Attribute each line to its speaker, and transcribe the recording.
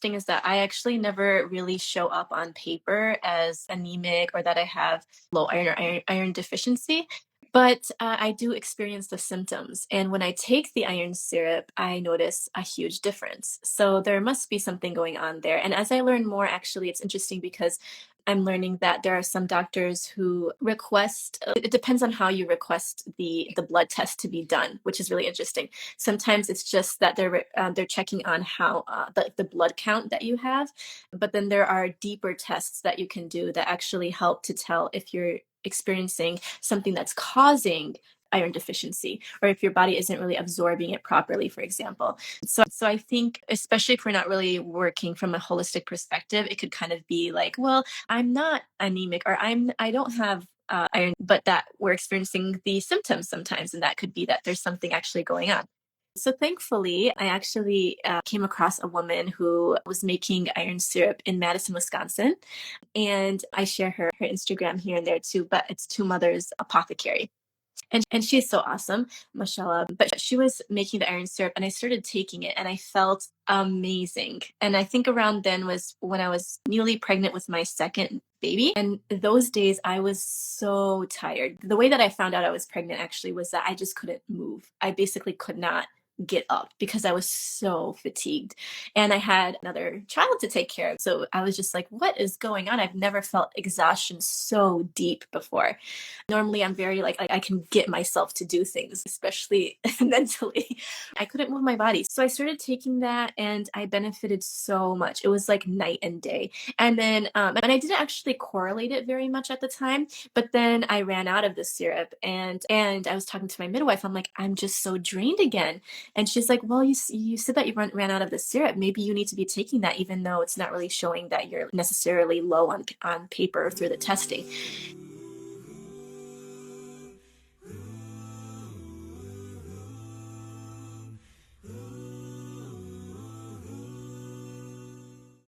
Speaker 1: thing is that I actually never really show up on paper as anemic or that I have low iron or iron deficiency. But I do experience the symptoms. And when I take the iron syrup, I notice a huge difference. So there must be something going on there. And as I learn more, actually, it's interesting because I'm learning that there are some doctors who request, it depends on how you request the blood test to be done, which is really interesting. Sometimes it's just that they're checking on how the blood count that you have, but then there are deeper tests that you can do that actually help to tell if you're experiencing something that's causing iron deficiency or if your body isn't really absorbing it properly, for example. So I think, especially if we're not really working from a holistic perspective, it could kind of be like, well, I'm not anemic or I don't have iron, but that we're experiencing the symptoms sometimes, and that could be that there's something actually going on. So thankfully, I actually came across a woman who was making iron syrup in Madison, Wisconsin, and I share her Instagram here and there too. But it's Two Mothers Apothecary, and she's so awesome, mashallah. But she was making the iron syrup, and I started taking it, and I felt amazing. And I think around then was when I was newly pregnant with my second baby. And those days I was so tired. The way that I found out I was pregnant actually was that I just couldn't move. I basically could not get up because I was so fatigued. And I had another child to take care of. So I was just like, what is going on? I've never felt exhaustion so deep before. Normally, I'm very like I can get myself to do things, especially mentally. I couldn't move my body. So I started taking that and I benefited so much. It was like night and day. And then, and I didn't actually correlate it very much at the time, but then I ran out of the syrup and I was talking to my midwife. I'm like, I'm just so drained again. And she's like, well, you said that you ran out of the syrup. Maybe you need to be taking that, even though it's not really showing that you're necessarily low on paper through the testing.